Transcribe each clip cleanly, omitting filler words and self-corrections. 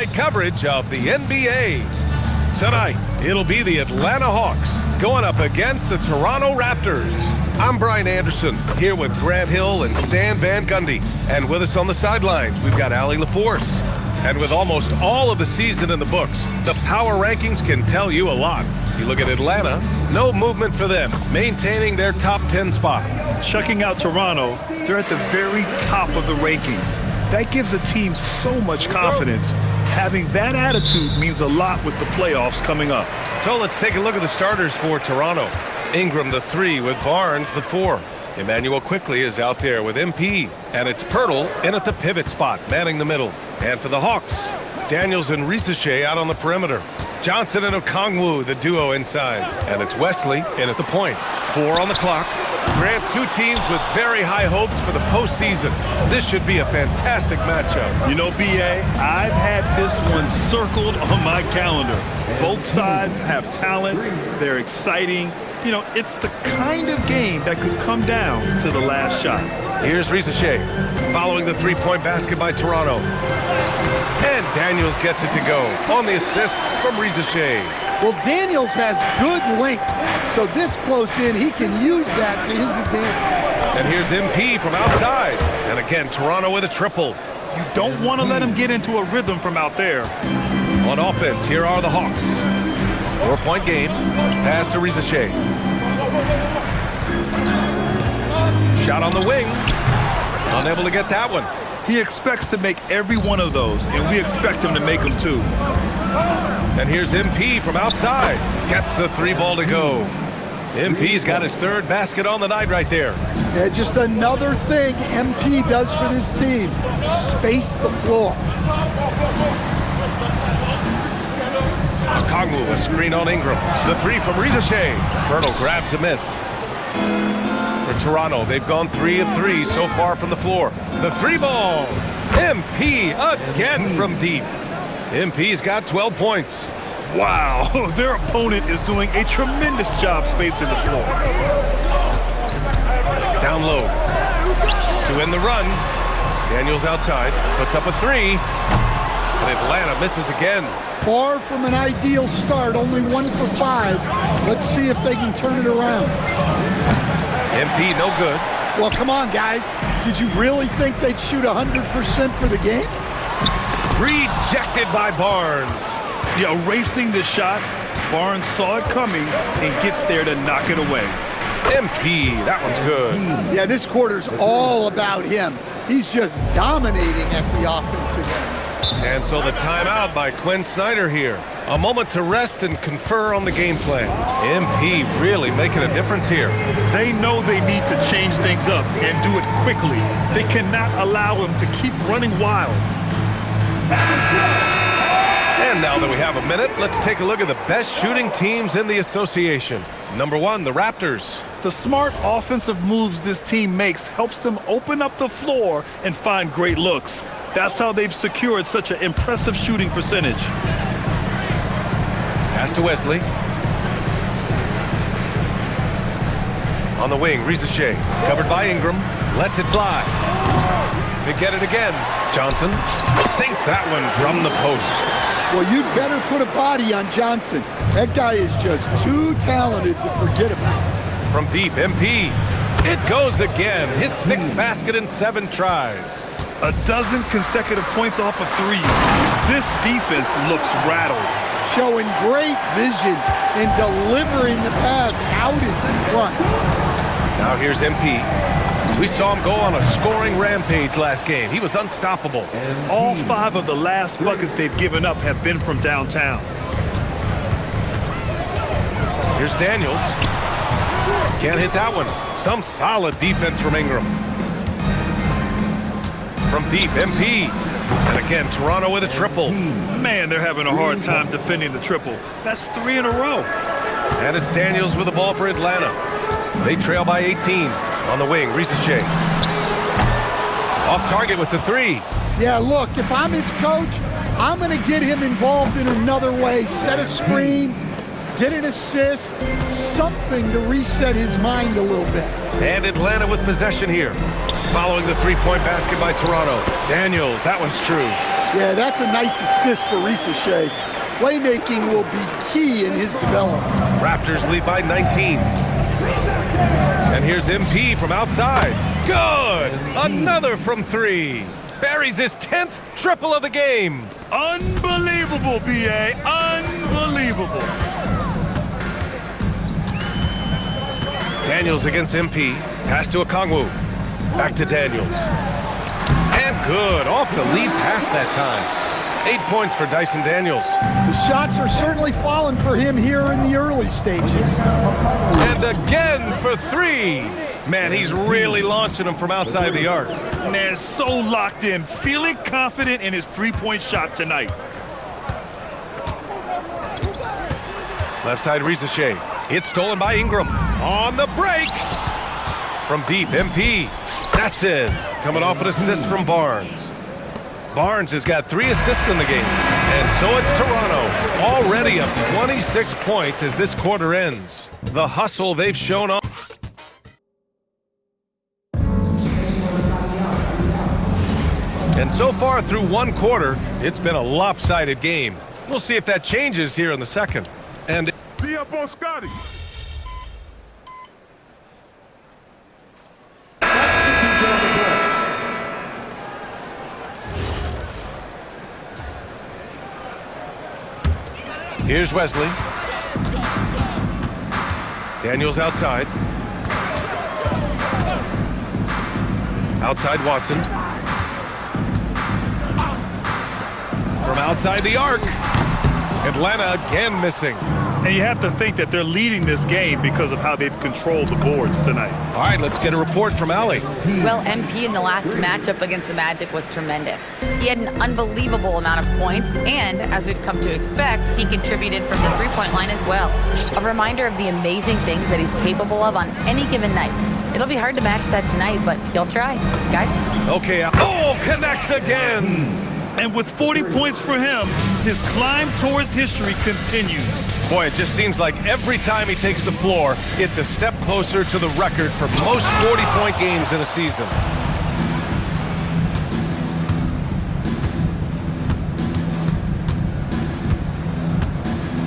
Coverage of the NBA. Tonight, it'll be the Atlanta Hawks going up against the Toronto Raptors. I'm Brian Anderson, here with Grant Hill and Stan Van Gundy. And with us on the sidelines, we've got Allie LaForce. And with almost all of the season in the books, the power rankings can tell you a lot. You look at Atlanta, no movement for them, maintaining their top 10 spot. Checking out Toronto, they're at the very top of the rankings. That gives a team so much confidence. Having that attitude means a lot with the playoffs coming up. So let's take a look at the starters for Toronto. Ingram, the 3, with Barnes, the 4. Emmanuel quickly is out there with MP. And it's Pirtle in at the pivot spot, manning the middle. And for the Hawks, Daniels and Risachet out on the perimeter. Johnson and Okongwu, the duo inside. And it's Wesley in at the point. 4 on the clock. Grant, two teams with very high hopes for the postseason. This should be a fantastic matchup. You know, B.A., I've had this one circled on my calendar. Both sides have talent. They're exciting. You know, it's the kind of game that could come down to the last shot. Here's Risachet following the three-point basket by Toronto. And Daniels gets it to go on the assist from Risachet. Well, Daniels has good length, so this close in, he can use that to his advantage. And here's MP from outside. And again, Toronto with a triple. You don't want to let him get into a rhythm from out there. On offense, here are the Hawks. 4-point game. Pass to Risachet. Shot on the wing. Unable to get that one. He expects to make every one of those, and we expect him to make them too. And here's MP from outside. Gets the 3 ball to go. MP's got his 3rd basket on the night right there. Yeah, just another thing MP does for this team. Space the floor. Okongwu, a screen on Ingram. The 3 from Risachet. Pirtle grabs a miss. For Toronto, they've gone 3 of 3 so far from the floor. The 3 ball. MP again from deep. MP's got 12 points. Wow, their opponent is doing a tremendous job spacing the floor. Down low. To end the run. Daniels outside. Puts up a 3. And Atlanta misses again. Far from an ideal start, only 1 for 5. Let's see if they can turn it around. MP no good. Well, come on, guys. Did you really think they'd shoot 100% for the game? Rejected by Barnes. Yeah, erasing the shot. Barnes saw it coming and gets there to knock it away. MP, that one's good. Yeah, this quarter's all about him. He's just dominating at the offensive end. And so the timeout by Quinn Snyder here. A moment to rest and confer on the game plan. MP really making a difference here. They know they need to change things up and do it quickly. They cannot allow him to keep running wild. And now that we have a minute, let's take a look at the best shooting teams in the association. Number 1, the Raptors. The smart offensive moves this team makes helps them open up the floor and find great looks. That's how they've secured such an impressive shooting percentage. Pass to Wesley. On the wing, Risachet, covered by Ingram, lets it fly. They get it again. Johnson sinks that one from the post. Well, you'd better put a body on Johnson. That guy is just too talented to forget about. From deep, MP. It goes again. His 6th basket in 7 tries. A dozen consecutive points off of 3s. This defense looks rattled. Showing great vision and delivering the pass out in front. Now here's MP. We saw him go on a scoring rampage last game. He was unstoppable. All 5 of the last buckets they've given up have been from downtown. Here's Daniels. Can't hit that one. Some solid defense from Ingram. From deep, MP. And again, Toronto with a triple. Man, they're having a hard time defending the triple. That's 3 in a row. And it's Daniels with the ball for Atlanta. They trail by 18. On the wing, Risachet. Off target with the 3. Yeah, look, if I'm his coach, I'm going to get him involved in another way. Set a screen, get an assist, something to reset his mind a little bit. And Atlanta with possession here. Following the three-point basket by Toronto. Daniels, that one's true. Yeah, that's a nice assist for Ricochet. Playmaking will be key in his development. Raptors lead by 19. And here's MP from outside. Good! Another from 3. Buries his 10th triple of the game. Unbelievable, B.A. Unbelievable. Daniels against MP. Pass to Okongwu. Back to Daniels. And good. Off the lead pass that time. 8 points for Dyson Daniels. The shots are certainly falling for him here in the early stages. And again for 3. Man, he's really launching them from outside the arc. Man, so locked in, feeling confident in his three-point shot tonight. Left side Ricochet. It's stolen by Ingram. On the break. From deep, MP. That's in. Coming off an assist from Barnes. Barnes has got 3 assists in the game. And so it's Toronto. Already up 26 points as this quarter ends. The hustle they've shown on. And so far through one quarter, it's been a lopsided game. We'll see if that changes here in the second. And here's Wesley. Daniels outside. Outside Watson. From outside the arc. Atlanta again missing. And you have to think that they're leading this game because of how they've controlled the boards tonight. All right, let's get a report from Allie. Well, MP in the last matchup against the Magic was tremendous. He had an unbelievable amount of points, and as we've come to expect, he contributed from the three-point line as well. A reminder of the amazing things that he's capable of on any given night. It'll be hard to match that tonight, but he'll try. Guys? Okay, connects again. And with 40 points for him, his climb towards history continues. Boy, it just seems like every time he takes the floor, it's a step closer to the record for most 40-point games in a season.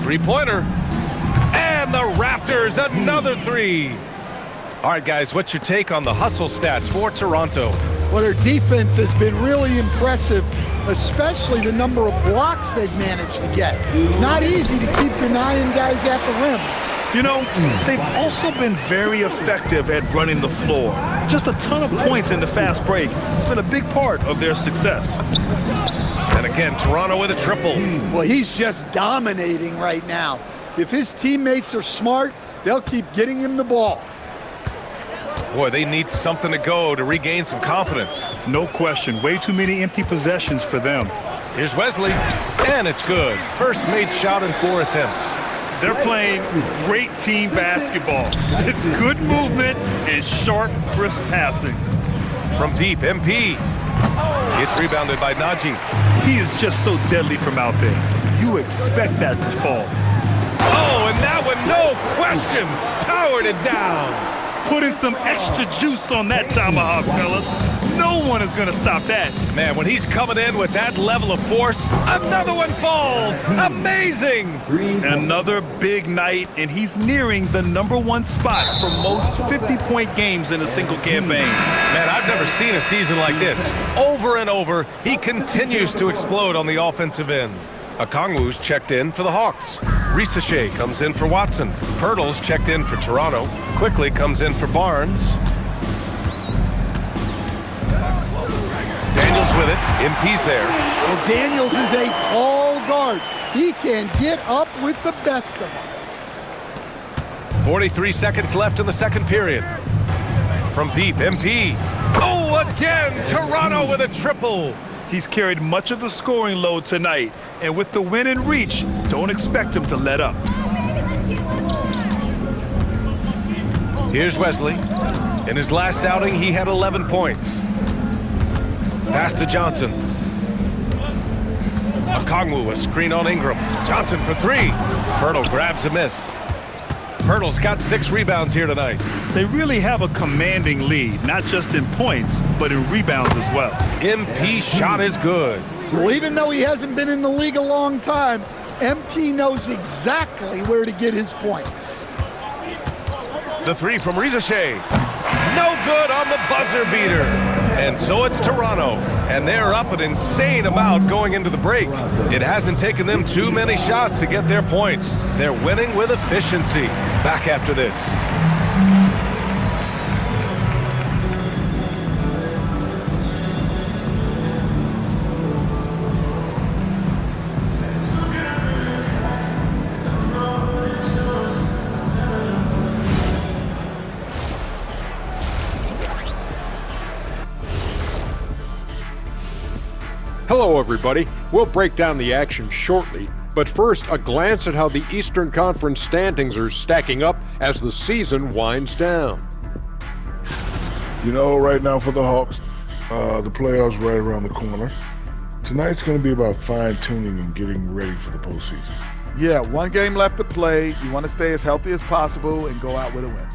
Three-pointer. And the Raptors, another 3. All right, guys, what's your take on the hustle stats for Toronto? Well, their defense has been really impressive, especially the number of blocks they've managed to get. It's not easy to keep denying guys at the rim. You know, they've also been very effective at running the floor. Just a ton of points in the fast break. It's been a big part of their success. And again, Toronto with a triple. Well, he's just dominating right now. If his teammates are smart, they'll keep getting him the ball. Boy, they need something to go to regain some confidence. No question. Way too many empty possessions for them. Here's Wesley, and it's good. First made shot in 4 attempts. They're playing great team basketball. It's good movement and sharp, crisp passing. From deep, MP. It's rebounded by Najee. He is just so deadly from out there. You expect that to fall. Oh, and that one, no question, powered it down. Putting some extra juice on that tomahawk, fellas. No one is going to stop that. Man, when he's coming in with that level of force, another one falls. Amazing. Another big night, and he's nearing the #1 spot for most 50-point games in a single campaign. Man, I've never seen a season like this. Over and over, he continues to explode on the offensive end. Okongwu's checked in for the Hawks. Ricochet comes in for Watson. Pirtle's checked in for Toronto. Quickly comes in for Barnes. Daniels with it. MP's there. Well, Daniels is a tall guard. He can get up with the best of them. 43 seconds left in the second period. From deep, MP. Oh, again, Toronto with a triple. He's carried much of the scoring load tonight, and with the win in reach, don't expect him to let up. Here's Wesley. In his last outing, he had 11 points. Pass to Johnson. Okongwu, a screen on Ingram. Johnson for 3. Pirtle grabs a miss. Pirtle's got 6 rebounds here tonight. They really have a commanding lead, not just in points, but in rebounds as well. MP shot is good. Well, even though he hasn't been in the league a long time, MP knows exactly where to get his points. The three from Rizashay. No good on the buzzer beater. And so it's Toronto, and they're up an insane amount going into the break. It hasn't taken them too many shots to get their points. They're winning with efficiency. Back after this. Hello, everybody. We'll break down the action shortly, but first, a glance at how the Eastern Conference standings are stacking up as the season winds down. You know, right now for the Hawks, the playoffs right around the corner. Tonight's going to be about fine-tuning and getting ready for the postseason. Yeah, one game left to play. You want to stay as healthy as possible and go out with a win.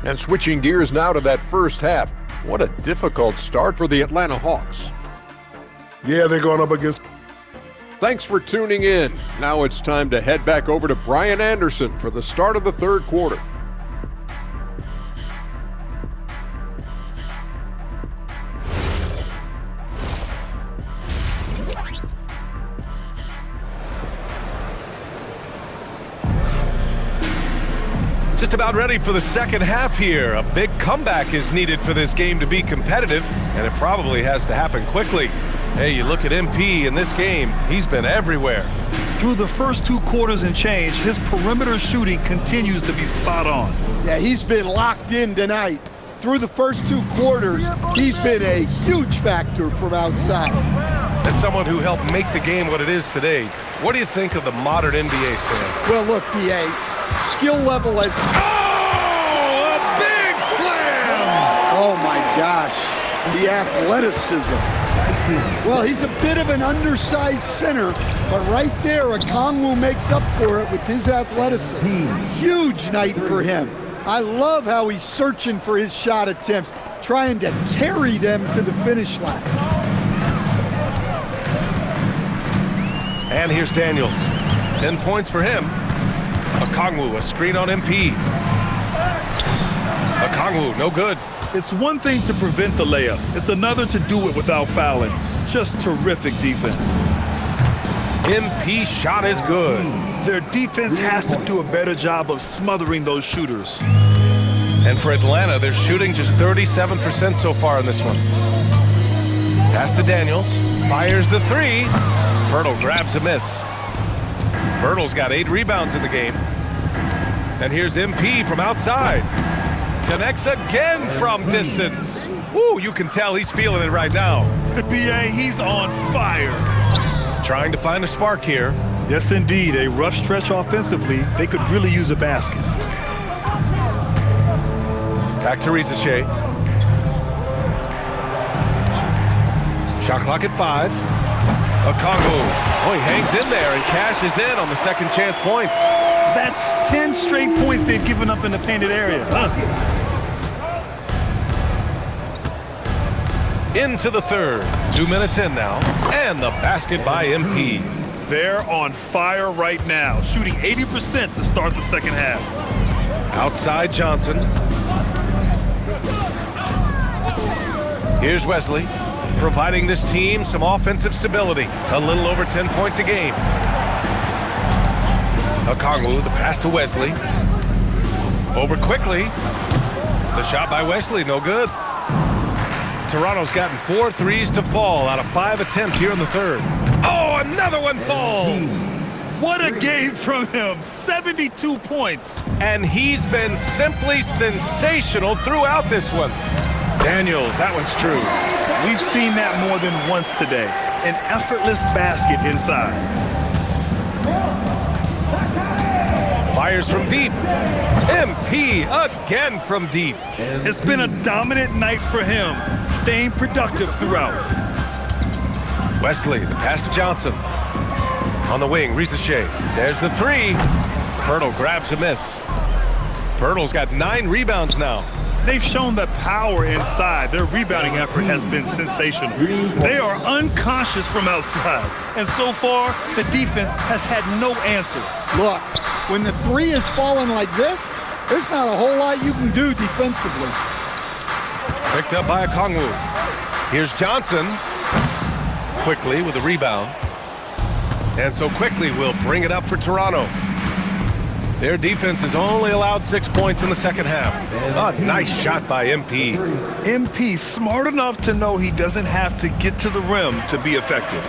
And switching gears now to that first half. What a difficult start for the Atlanta Hawks. Yeah, they're going up against... Thanks for tuning in. Now it's time to head back over to Brian Anderson for the start of the third quarter. Just about ready for the second half here. A big comeback is needed for this game to be competitive, and it probably has to happen quickly. Hey, you look at MP in this game, he's been everywhere. Through the first 2 quarters and change, his perimeter shooting continues to be spot on. Yeah, he's been locked in tonight. Through the first 2 quarters, he's been a huge factor from outside. As someone who helped make the game what it is today, what do you think of the modern NBA stand? Well, look, BA, skill level has... Oh, a big slam! Oh, my gosh. The athleticism. Well, he's a bit of an undersized center, but right there, Okongwu makes up for it with his athleticism. Huge night for him. I love how he's searching for his shot attempts, trying to carry them to the finish line. And here's Daniels. 10 points for him. Okongwu, a screen on MP. Okongwu, no good. It's one thing to prevent the layup. It's another to do it without fouling. Just terrific defense. MP shot is good. Their defense has to do a better job of smothering those shooters. And for Atlanta, they're shooting just 37% so far in this one. Pass to Daniels. Fires the three. Pirtle grabs a miss. Pirtle's got 8 rebounds in the game. And here's MP from outside. Connects again from distance. Woo, you can tell he's feeling it right now. BA, he's on fire. Trying to find a spark here. Yes, indeed. A rough stretch offensively. They could really use a basket. Back to Rizashay. Shot clock at 5. Okongwu. Oh, he hangs in there and cashes in on the second chance points. That's 10 straight points they've given up in the painted area. Into the third. 2 minutes in now. And the basket by MP. They're on fire right now, shooting 80% to start the second half. Outside Johnson. Here's Wesley, providing this team some offensive stability. A little over 10 points a game. Okongwu, the pass to Wesley. Over quickly. The shot by Wesley, no good. Toronto's gotten 4 threes to fall out of 5 attempts here in the third. Oh, another one falls! What a game from him, 72 points. And he's been simply sensational throughout this one. Daniels, that one's true. We've seen that more than once today. An effortless basket inside. Fires from deep. MP again from deep. It's been a dominant night for him, staying productive throughout. Wesley, the pass to Johnson. On the wing, Rizashay. There's the three. Pirtle grabs a miss. Pirtle's got 9 rebounds now. They've shown the power inside. Their rebounding effort has been sensational. They are unconscious from outside. And so far, the defense has had no answer. Look, when the three is falling like this, there's not a whole lot you can do defensively. Picked up by Okongwu. Here's Johnson. Quickly with the rebound. And so quickly will bring it up for Toronto. Their defense has only allowed 6 points in the second half. A nice shot by MP. MP smart enough to know he doesn't have to get to the rim to be effective.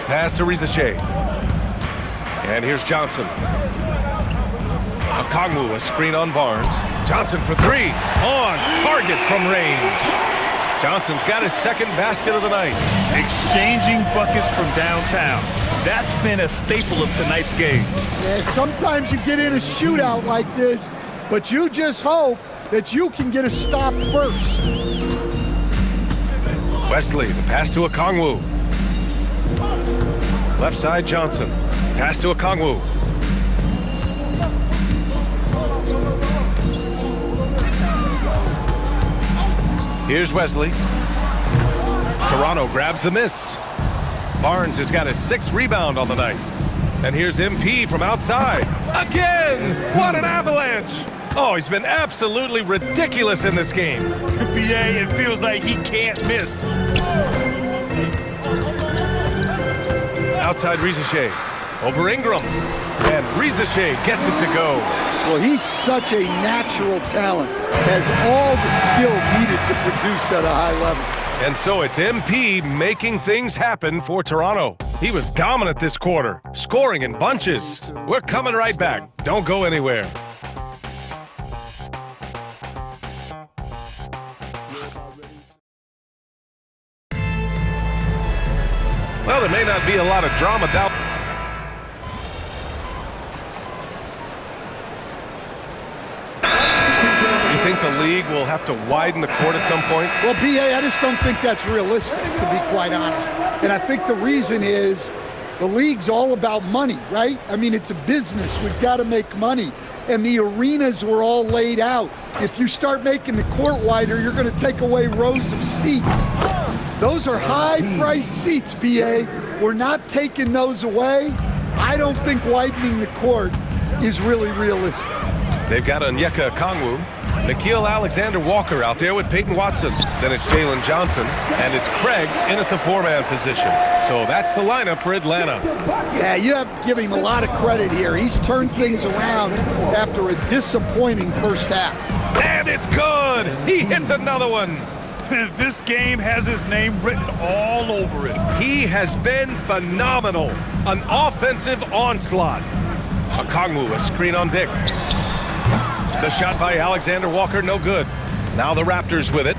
Pass to Rizashe. And here's Johnson. Okongwu, a screen on Barnes. Johnson for three. On target from range. Johnson's got his second basket of the night. Exchanging buckets from downtown. That's been a staple of tonight's game. Yeah, sometimes you get in a shootout like this, but you just hope that you can get a stop first. Wesley, the pass to Okongwu. Left side, Johnson. Pass to Okongwu. Here's Wesley. Toronto grabs the miss. Barnes has got his 6th rebound on the night. And here's MP from outside. Again! What an avalanche! Oh, he's been absolutely ridiculous in this game. BA, it feels like he can't miss. Outside Rizashe. Over Ingram. And Rizashe gets it to go. Well, he's such a natural talent. Has all the skill needed to produce at a high level. And so it's MP making things happen for Toronto. He was dominant this quarter, scoring in bunches. We're coming right back. Don't go anywhere. Well, there may not be a lot of drama down. You think the league will have to widen the court at some point? Well, BA, I just don't think that's realistic, to be quite honest. And I think the reason is the league's all about money, right? I mean, it's a business. We've got to make money. And the arenas were all laid out. If you start making the court wider, you're going to take away rows of seats. Those are high-priced seats, BA. We're not taking those away. I don't think widening the court is really realistic. They've got Onyeka Okongwu, Nickeil Alexander-Walker out there with Peyton Watson. Then it's Jalen Johnson, and it's Craig in at the 4-man position. So that's the lineup for Atlanta. Yeah, you have to give him a lot of credit here. He's turned things around after a disappointing first half. And it's good! He hits another one! This game has his name written all over it. He has been phenomenal. An offensive onslaught. Okongwu, a screen on Dick. The shot by Alexander Walker, no good. Now the Raptors with it.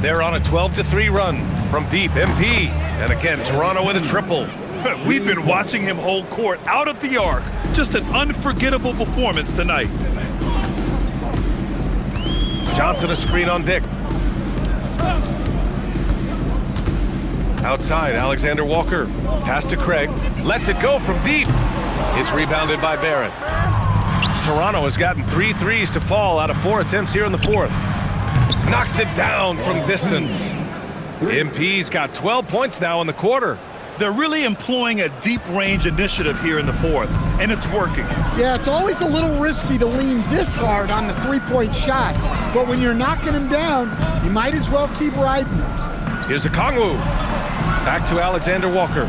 They're on a 12-3 run from deep. MP. And again, Toronto with a triple. We've been watching him hold court out at the arc. Just an unforgettable performance tonight. Johnson, a screen on Dick. Outside, Alexander Walker. Pass to Craig. Lets it go from deep. It's rebounded by Barrett. Toronto has gotten 3 threes to fall out of 4 attempts here in the fourth. Knocks it down from distance. MP's got 12 points now in the quarter. They're really employing a deep range initiative here in the fourth, and it's working. Yeah, it's always a little risky to lean this hard on the three-point shot, but when you're knocking him down, you might as well keep riding him. Here's Okongwu. Back to Alexander Walker.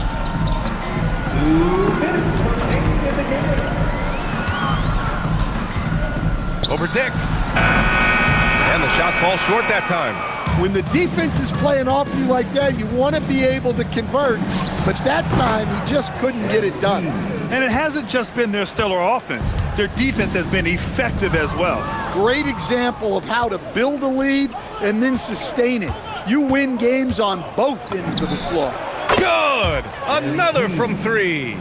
Over Dick. And the shot falls short that time. When the defense is playing off you like that, you want to be able to convert, but that time he just couldn't get it done. And it hasn't just been their stellar offense. Their defense has been effective as well. Great example of how to build a lead and then sustain it. You win games on both ends of the floor. Good! Another from 3.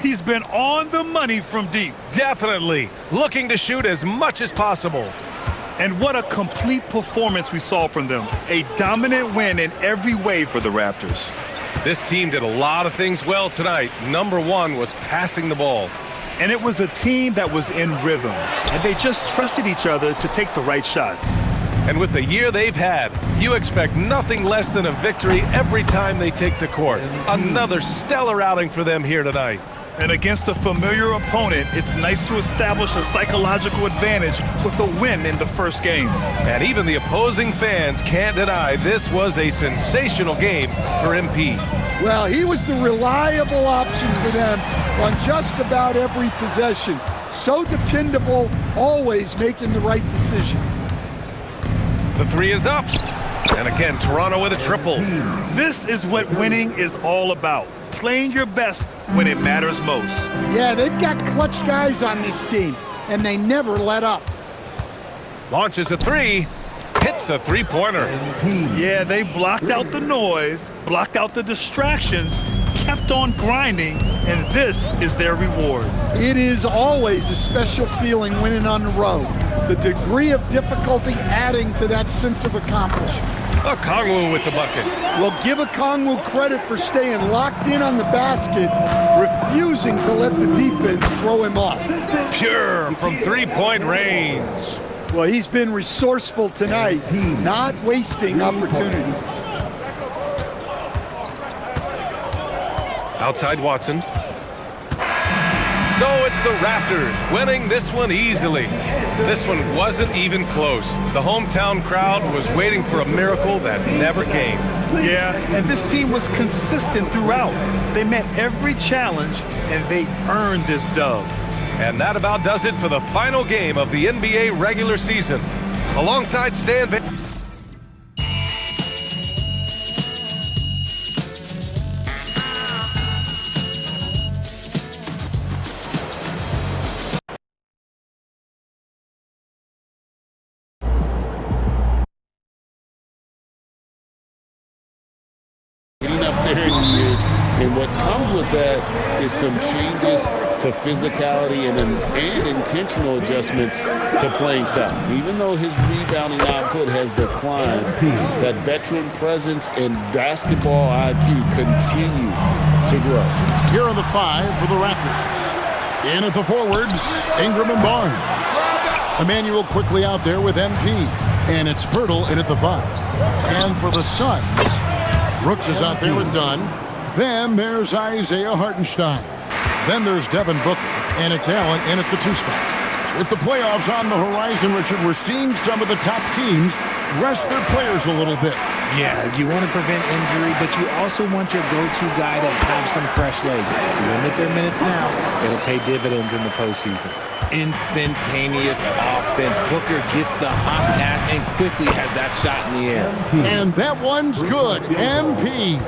He's been on the money from deep. Definitely. Looking to shoot as much as possible. And what a complete performance we saw from them. A dominant win in every way for the Raptors. This team did a lot of things well tonight. Number 1 was passing the ball. And it was a team that was in rhythm, and they just trusted each other to take the right shots. And with the year they've had, you expect nothing less than a victory every time they take the court. Another stellar outing for them here tonight. And against a familiar opponent, it's nice to establish a psychological advantage with a win in the first game. And even the opposing fans can't deny this was a sensational game for MP. Well, he was the reliable option for them on just about every possession. So dependable, always making the right decision. The three is up. And again, Toronto with a triple. This is what winning is all about. Playing your best when it matters most. Yeah, they've got clutch guys on this team, and they never let up. Launches a three. Hits a three-pointer. Yeah, they blocked out the noise, blocked out the distractions, kept on grinding, and this is their reward. It is always a special feeling winning on the road. The degree of difficulty adding to that sense of accomplishment. Okongwu with the bucket. Well, give Okongwu credit for staying locked in on the basket, refusing to let the defense throw him off. Pure from three-point range. Well, he's been resourceful tonight, not wasting opportunities. Outside Watson. So it's the Raptors winning this one easily. This one wasn't even close. The hometown crowd was waiting for a miracle that never came. Yeah, and this team was consistent throughout. They met every challenge, and they earned this dub. And that about does it for the final game of the NBA regular season. Alongside Stan Van... Up there in years, and what comes with that is some changes to physicality and intentional adjustments to playing style. Even though his rebounding output has declined, that veteran presence and basketball IQ continue to grow. Here are the five for the Raptors. In at the forwards, Ingram and Barnes. Emmanuel quickly out there with MP, and it's Pirtle in at the five. And for the Suns, Brooks is out there with Dunn. Then there's Isaiah Hartenstein. Then there's Devin Booker, and it's Allen in at the two spot. With the playoffs on the horizon, Richard, we're seeing some of the top teams rest their players a little bit. Yeah, you want to prevent injury, but you also want your go-to guy to have some fresh legs. Limit their minutes now. It'll pay dividends in the postseason. Instantaneous offense. Booker gets the hot pass and quickly has that shot in the air. And that one's good. MP.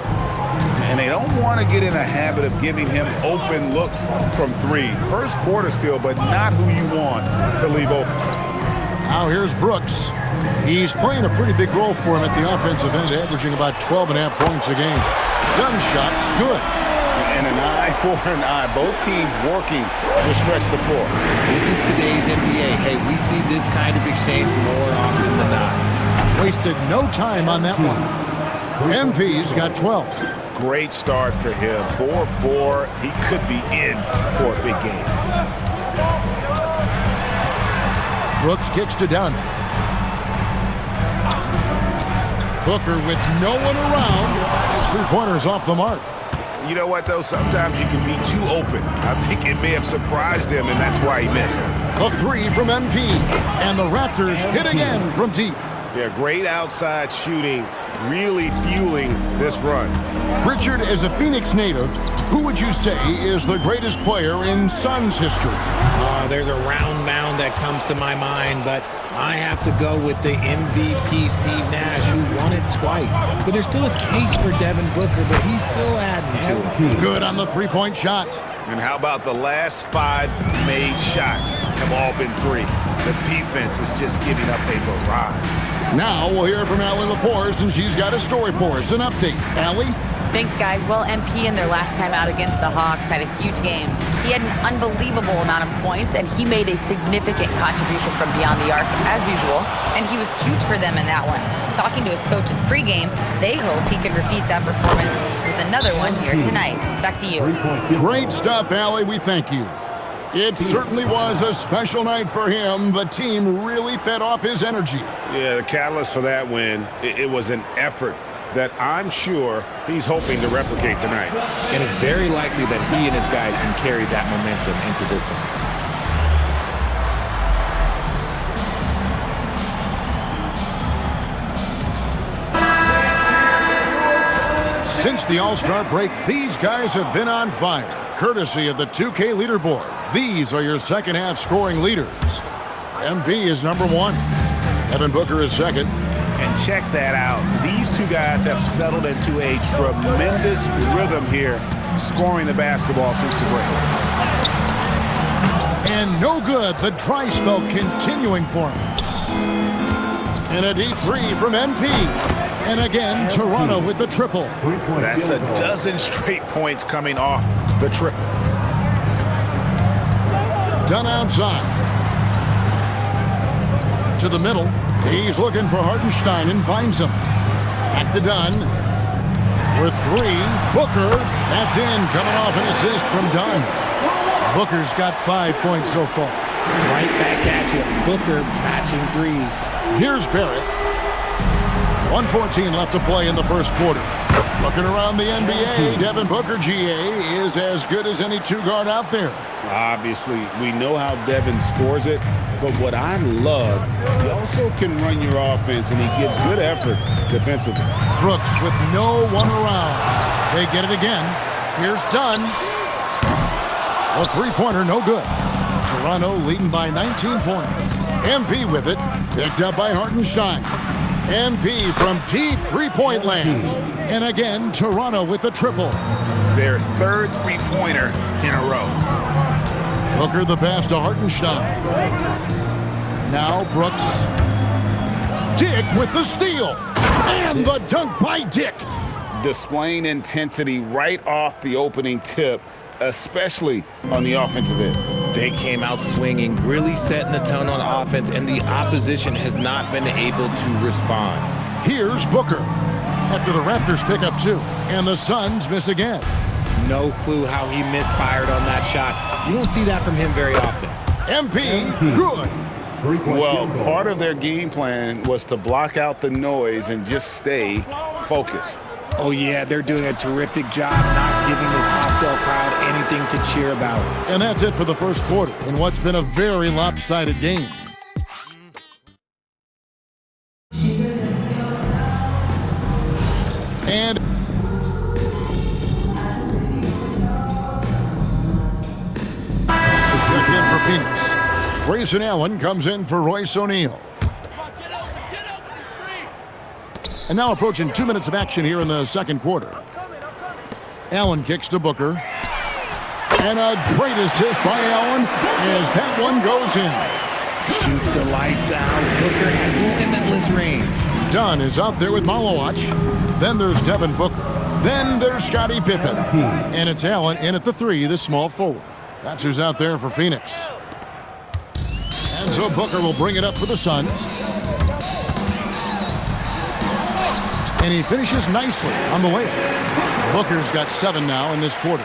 And they don't want to get in a habit of giving him open looks from three. First quarter still, but not who you want to leave open. Now here's Brooks. He's playing a pretty big role for him at the offensive end, averaging about 12.5 points a game. Dunn shot's good. And an eye for an eye. Both teams working to stretch the floor. This is today's NBA. Hey, we see this kind of exchange more often than not. Wasted no time on that one. MP's got 12. Great start for him. 4-4. He could be in for a big game. Brooks kicks to Dunn. Booker with no one around. His three-pointer's off the mark. You know what, though? Sometimes you can be too open. I think it may have surprised him, and that's why he missed. A three from MP. And the Raptors hit again from deep. Yeah, great outside shooting, really fueling this run. Richard, as a Phoenix native, who would you say is the greatest player in Suns history? There's a round mound that comes to my mind, but I have to go with the MVP Steve Nash, who won it twice. But there's still a case for Devin Booker, but he's still adding to it. Good on the three-point shot. And how about the last 5 made shots have all been threes? The defense is just giving up a barrage. Now we'll hear from Allie LaForce, and she's got a story for us. An update. Allie? Thanks, guys. Well, MP in their last time out against the Hawks had a huge game. He had an unbelievable amount of points, and he made a significant contribution from beyond the arc, as usual. And he was huge for them in that one. Talking to his coaches pregame, they hope he can repeat that performance with another one here tonight. Back to you. Great stuff, Allie. We thank you. It certainly was a special night for him. The team really fed off his energy. Yeah, the catalyst for that win, it was an effort that I'm sure he's hoping to replicate tonight. And it's very likely that he and his guys can carry that momentum into this one. Since the All-Star break, these guys have been on fire. Courtesy of the 2K leaderboard, these are your second-half scoring leaders. MP is number 1. Devin Booker is second. And check that out. These two guys have settled into a tremendous rhythm here, scoring the basketball since the break. And no good, the dry spell continuing for him. And a deep three from MP. And again, Toronto with the triple. That's a dozen straight points coming off the triple. Dunn outside. To the middle. He's looking for Hartenstein and finds him. Back to Dunn. With 3. Booker. That's in. Coming off an assist from Dunn. Booker's got 5 points so far. Right back at you. Booker matching threes. Here's Barrett. 1:14 left to play in the first quarter. Looking around the NBA, Devin Booker, GA, is as good as any two-guard out there. Obviously, we know how Devin scores it, but what I love, he also can run your offense, and he gives good effort defensively. Brooks with no one around. They get it again. Here's Dunn. A three-pointer, no good. Toronto leading by 19 points. MP with it, picked up by Hartenstein. MP from deep three-point land. And again, Toronto with the triple. Their third three-pointer in a row. Booker the pass to Hartenstein. Now Brooks. Dick with the steal. And the dunk by Dick. Displaying intensity right off the opening tip, especially on the offensive end. They came out swinging, really setting the tone on offense, and the opposition has not been able to respond. Here's Booker. After the Raptors pick up 2, and the Suns miss again. No clue how he misfired on that shot. You don't see that from him very often. MP, good. Well, part of their game plan was to block out the noise and just stay focused. Oh, yeah, they're doing a terrific job not giving this hostile crowd anything to cheer about. And that's it for the first quarter in what's been a very lopsided game. And checked in for Phoenix. Grayson Allen comes in for Royce O'Neal. And now approaching 2 minutes of action here in the second quarter. Allen kicks to Booker. And a great assist by Allen as that one goes in. Shoots the lights out. Booker has limitless range. Dunn is out there with Malowach. Then there's Devin Booker. Then there's Scottie Pippen. And it's Allen in at the 3, the small forward. That's who's out there for Phoenix. And so Booker will bring it up for the Suns. And he finishes nicely on the layup. Booker's got 7 now in this quarter.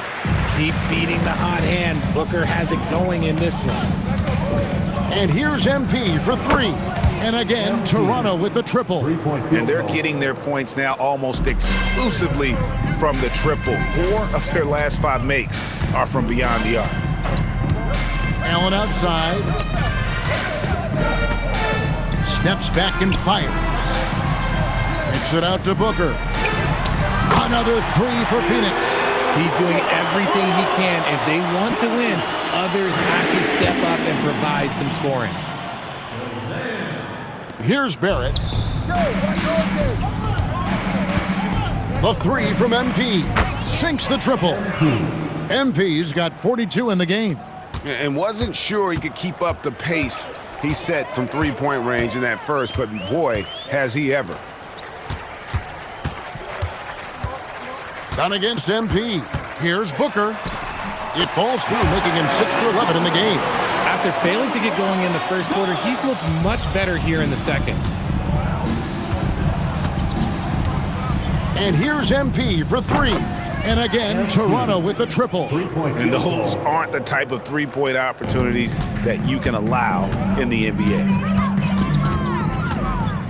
Keep feeding the hot hand. Booker has it going in this one. And here's MP for 3. And again, Toronto with the triple. And they're getting their points now almost exclusively from the triple. 4 of their last 5 makes are from beyond the arc. Allen outside. Steps back and fires. Kicks it out to Booker. Another 3 for Phoenix. He's doing everything he can. If they want to win, others have to step up and provide some scoring. Here's Barrett. The 3 from MP. Sinks the triple. MP's got 42 in the game. And wasn't sure he could keep up the pace he set from three-point range in that first, but boy, has he ever. Done against MP. Here's Booker. It falls through, making him 6 for 11 in the game. After failing to get going in the first quarter, he's looked much better here in the second. And here's MP for 3. And again, Toronto with the triple. And those aren't the type of three-point opportunities that you can allow in the NBA.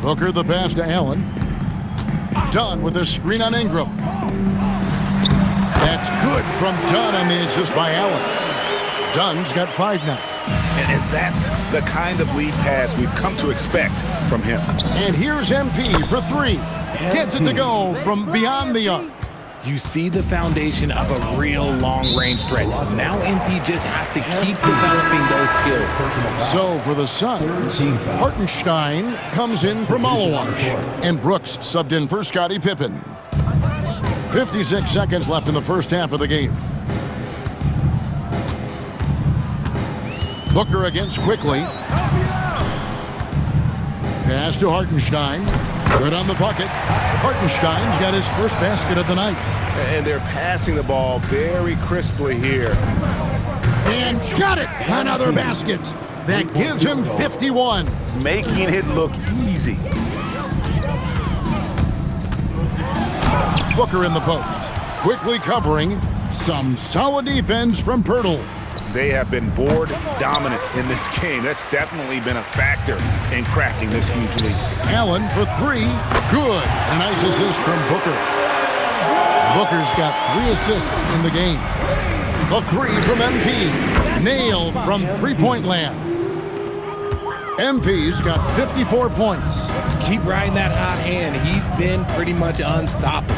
Booker the pass to Allen. Dunn with a screen on Ingram. That's good from Dunn on the assist by Allen. Dunn's got 5 now. And that's the kind of lead pass we've come to expect from him. And here's MP for 3. Gets it to go from beyond the arc. You see the foundation of a real long-range threat. Now MP just has to keep developing those skills. So for the Suns, Hartenstein comes in for Malawash. And Brooks subbed in for Scottie Pippen. 56 seconds left in the first half of the game. Booker against Quickly. Pass to Hartenstein. Good on the bucket. Hartenstein's got his first basket of the night. And they're passing the ball very crisply here. And got it! Another basket. That gives him 51. Making it look easy. Booker in the post. Quickly covering. Some solid defense from Pirtle. They have been board dominant in this game. That's definitely been a factor in crafting this huge lead. Allen for 3. Good. A nice assist from Booker. Booker's got 3 assists in the game. A 3 from MP. Nailed from three-point land. MP's got 54 points. Keep riding that hot hand. He's been pretty much unstoppable.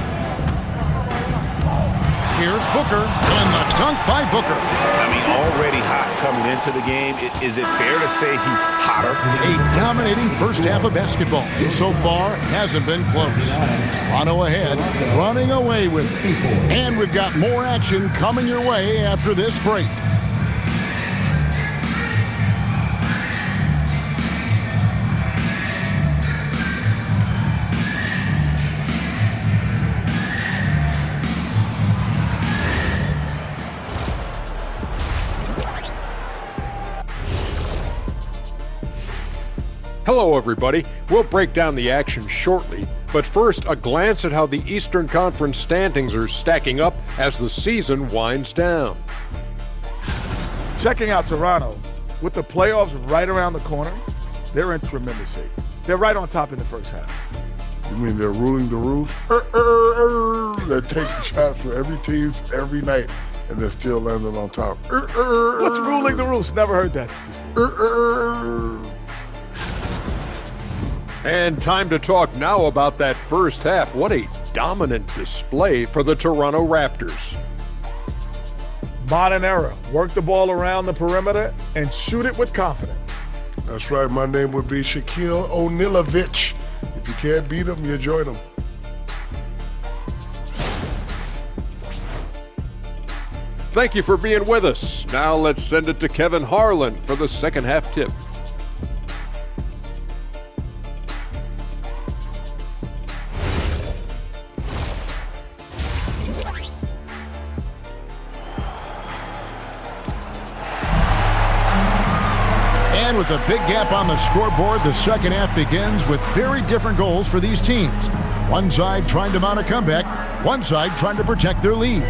Here's Booker, and the dunk by Booker. I mean, already hot coming into the game. Is it fair to say he's hotter? A dominating first half of basketball, and so far hasn't been close. Toronto ahead, running away with it. And we've got more action coming your way after this break. Hello, everybody. We'll break down the action shortly, but first, a glance at how the Eastern Conference standings are stacking up as the season winds down. Checking out Toronto, with the playoffs right around the corner, they're in tremendous shape. They're right on top in the first half. You mean they're ruling the rules? They're taking shots for every team every night, and they're still landing on top. What's ruling the rules? Never heard that before. And time to talk now about that first half. What a dominant display for the Toronto Raptors. Modern era. Work the ball around the perimeter and shoot it with confidence. That's right. My name would be Shaquille O'Nealovich. If you can't beat him, you join him. Thank you for being with us. Now let's send it to Kevin Harlan for the second half tip. And with a big gap on the scoreboard, the second half begins with very different goals for these teams. One side trying to mount a comeback, one side trying to protect their lead.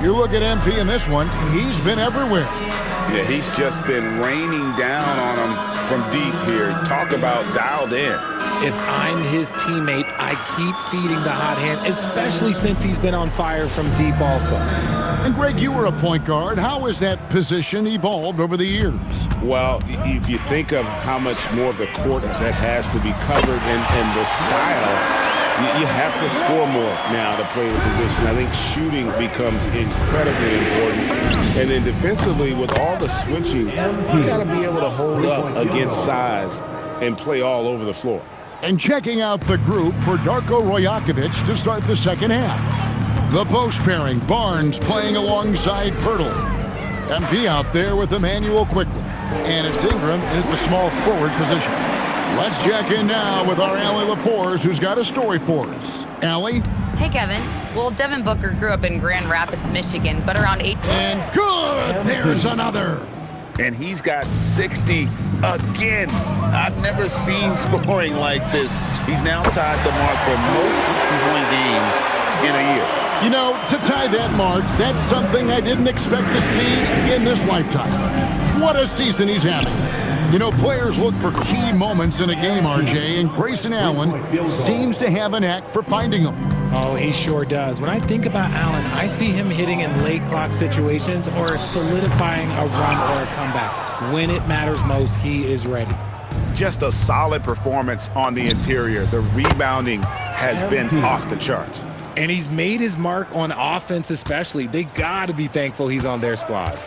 You look at MP in this one, he's been everywhere. Yeah, he's just been raining down on him from deep here. Talk about dialed in. If I'm his teammate, I keep feeding the hot hand, especially since he's been on fire from deep also. And Greg, you were a point guard. How has that position evolved over the years? Well, if you think of how much more of the court that has to be covered and the style, you have to score more now to play the position. I think shooting becomes incredibly important. And then defensively, with all the switching, you got to be able to hold up against size and play all over the floor. And checking out the group for Darko Rojakovic to start the second half. The post pairing, Barnes playing alongside Pirtle. MP out there with Emmanuel Quickly. And it's Ingram in at the small forward position. Let's check in now with our Allie LaForce, who's got a story for us. Allie? Hey, Kevin. Well, Devin Booker grew up in Grand Rapids, Michigan, but around 8... And good! There's another. And he's got 60 again. I've never seen scoring like this. He's now tied the mark for most 60-point games in a year. You know, to tie that mark, that's something I didn't expect to see in this lifetime. What a season he's having. You know, players look for key moments in a game, RJ, and Grayson Allen seems to have an knack for finding them. Oh, he sure does. When I think about Allen, I see him hitting in late clock situations or solidifying a run or a comeback. When it matters most, he is ready. Just a solid performance on the interior. The rebounding has been off the charts. And he's made his mark on offense especially. They got to be thankful he's on their squad.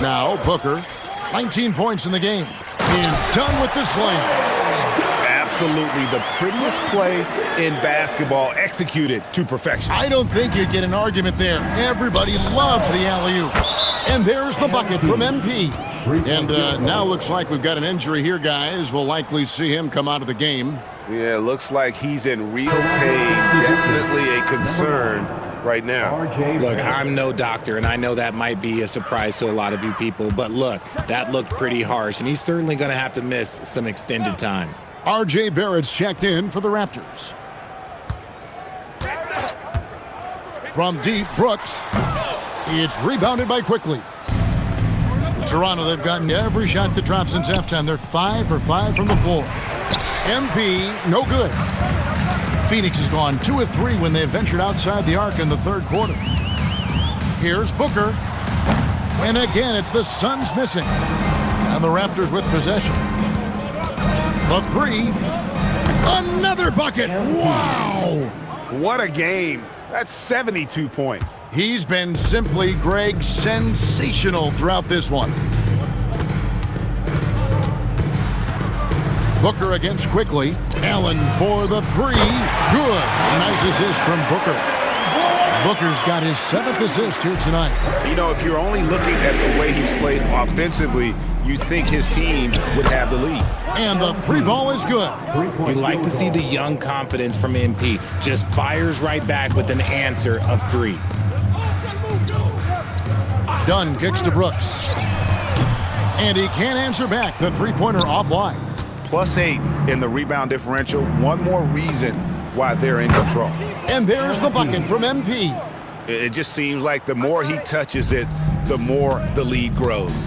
Now Booker, 19 points in the game, and done with the slam. Absolutely the prettiest play in basketball, executed to perfection. I don't think you'd get an argument there. Everybody loves the alley-oop. And there's the bucket from MP. And now looks like we've got an injury here, guys. We'll likely see him come out of the game. Yeah, looks like he's in real pain. Definitely a concern right now. Look, I'm no doctor, and I know that might be a surprise to a lot of you people, but look, that looked pretty harsh, and he's certainly going to have to miss some extended time. R.J. Barrett's checked in for the Raptors. From deep, Brooks. It's rebounded by Quickly. For Toronto, they've gotten every shot that dropped since halftime. They're 5 for 5 from the floor. MP, no good. Phoenix has gone 2 of 3 when they ventured outside the arc in the third quarter. Here's Booker. And again, it's the Suns missing. And the Raptors with possession. The three. Another bucket. Wow. What a game. That's 72 points. He's been simply, Greg, sensational throughout this one. Booker against Quickly. Allen for the three. Good. Nice assist from Booker. Booker's got his 7th assist here tonight. You know, if you're only looking at the way he's played offensively, you think his team would have the lead. And the three ball is good. You like to see the young confidence from MP. Just fires right back with an answer of 3. Dunn kicks to Brooks. And he can't answer back. The three-pointer offline. +8 in the rebound differential. One more reason why they're in control. And there's the bucket from MP. It just seems like the more he touches it, the more the lead grows.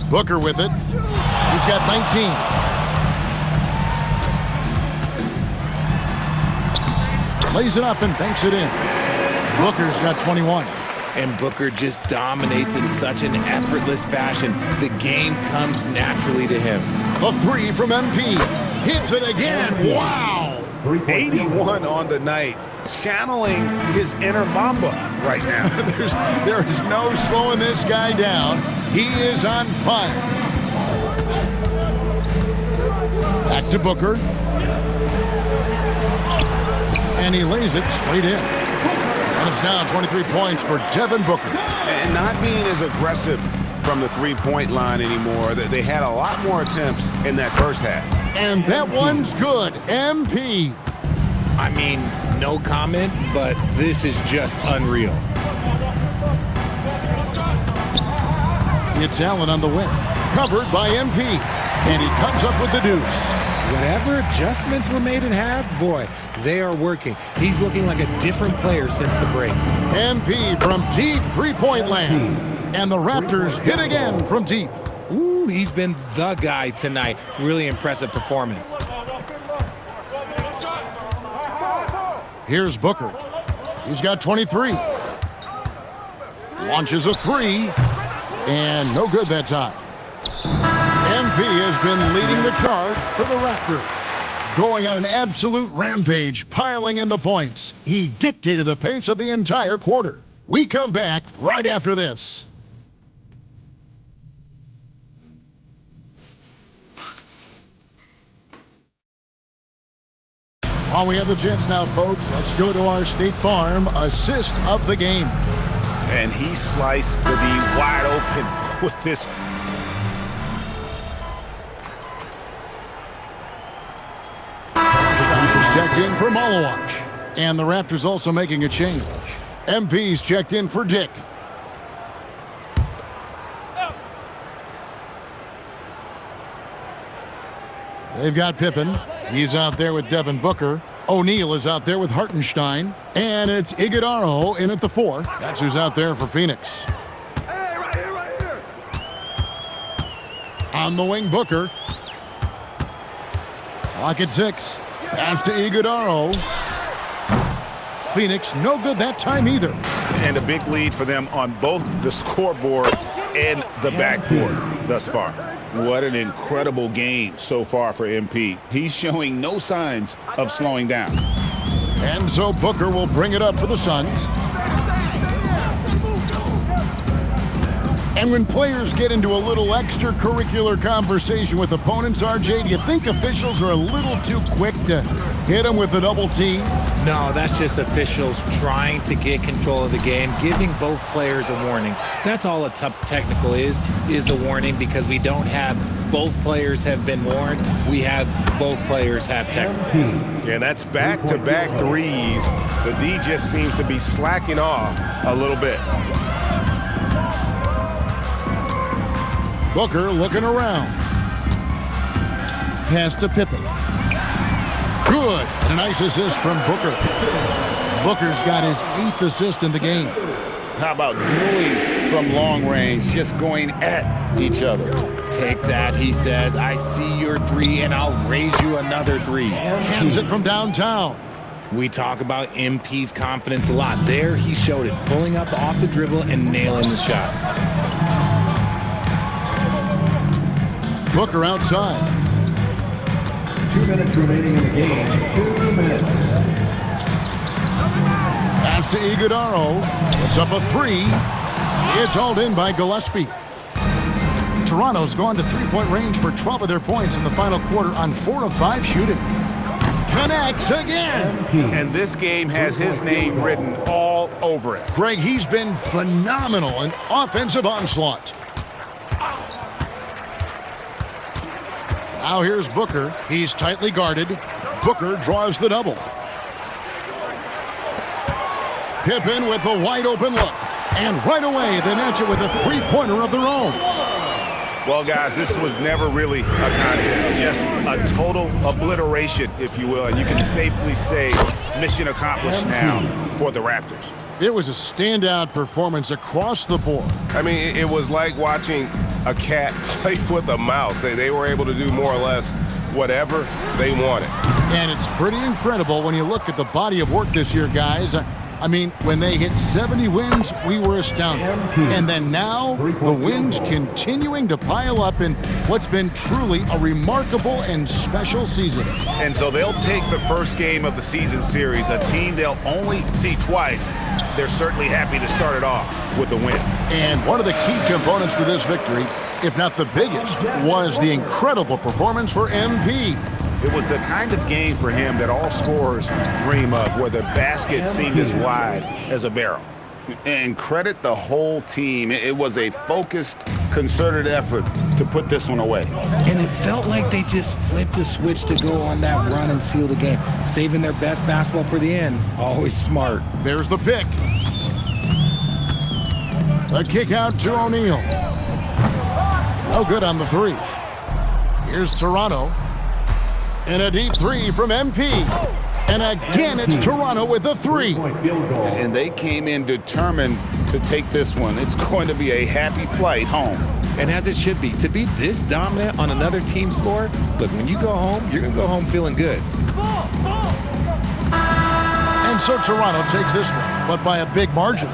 Booker with it. He's got 19. Lays it up and banks it in. Booker's got 21. And Booker just dominates in such an effortless fashion. The game comes naturally to him. A three from MP. Hits it again. Wow. 81 on the night. Channeling his inner Mamba right now. There is no slowing this guy down. He is on fire. Back to Booker. And he lays it straight in. And it's now 23 points for Devin Booker. And not being as aggressive from the three-point line anymore. They had a lot more attempts in that first half. And that one's good. MP. I mean, no comment, but this is just unreal. It's Allen on the wing. Covered by MP. And he comes up with the deuce. Whatever adjustments were made at half, boy, they are working. He's looking like a different player since the break. MP from deep three-point land. And the Raptors hit again from deep. Ooh, he's been the guy tonight. Really impressive performance. Here's Booker. He's got 23. Launches a three. And no good that time. MP has been leading the charge for the Raptors. Going on an absolute rampage, piling in the points. He dictated the pace of the entire quarter. We come back right after this. While we have the chance now, folks, let's go to our State Farm assist of the game. And he sliced the D wide open with this. He's checked in for Malawach. And the Raptors also making a change. MP's checked in for Dick. They've got Pippen. He's out there with Devin Booker. O'Neal is out there with Hartenstein. And it's Iguodala in at the 4. That's who's out there for Phoenix. Hey, right here, right here. On the wing, Booker. Clock at 6. Pass to Iguodala. Phoenix, no good that time either. And a big lead for them on both the scoreboard and the backboard thus far. What an incredible game so far for MP. He's showing no signs of slowing down. And so Booker will bring it up for the Suns. And when players get into a little extracurricular conversation with opponents, RJ, do you think officials are a little too quick to hit them with a double team? No, that's just officials trying to get control of the game, giving both players a warning. That's all a tough technical is a warning, because we don't have both players have been warned. We have both players have technicals. And that's back-to-back threes. The D just seems to be slacking off a little bit. Booker looking around. Pass to Pippen. Good. And a nice assist from Booker. Booker's got his 8th assist in the game. How about dueling from long range, just going at each other? Take that, he says. I see your 3, and I'll raise you another 3. Cans it from downtown. We talk about MP's confidence a lot. There he showed it, pulling up off the dribble and nailing the shot. Booker outside. 2 minutes remaining in the game. 2 minutes. Pass to Iguodala. It's up a 3. It's hauled in by Gillespie. Toronto's gone to 3-point range for 12 of their points in the final quarter on 4 of 5 shooting. Connects again. And this game has his name written all over it. Greg, he's been phenomenal in offensive onslaught. Now here's Booker. He's tightly guarded. Booker draws the double. Pippen with the wide open look. And right away, they match it with a 3-pointer of their own. Well, guys, this was never really a contest. Just a total obliteration, if you will. And you can safely say mission accomplished now for the Raptors. It was a standout performance across the board. I mean, it was like watching a cat play with a mouse. They were able to do more or less whatever they wanted. And it's pretty incredible when you look at the body of work this year, guys. I mean, when they hit 70 wins, we were astounded. And then now, the wins continuing to pile up in what's been truly a remarkable and special season. And so they'll take the first game of the season series, a team they'll only see twice. They're certainly happy to start it off with a win. And one of the key components to this victory, if not the biggest, was the incredible performance for MP. It was the kind of game for him that all scorers dream of, where the basket seemed as wide as a barrel. And credit the whole team. It was a focused, concerted effort to put this one away. And it felt like they just flipped the switch to go on that run and seal the game, saving their best basketball for the end. Always smart. There's the pick. A kick out to O'Neal. No good on the 3. Here's Toronto. And a deep 3 from MP. And again, it's Toronto with a 3. And they came in determined to take this one. It's going to be a happy flight home. And as it should be. To be this dominant on another team's floor, look, when you go home, you're going to go home feeling good. And so Toronto takes this one, but by a big margin.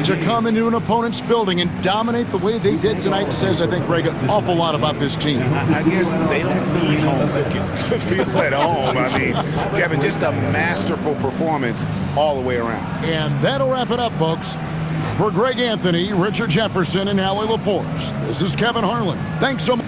To come into an opponent's building and dominate the way they did tonight says, I think, Greg, an awful lot about this team. I guess they don't need home cooking to feel at home. I mean, Kevin, just a masterful performance all the way around. And that'll wrap it up, folks. For Greg Anthony, Richard Jefferson, and Howie LaForce, this is Kevin Harlan. Thanks so much.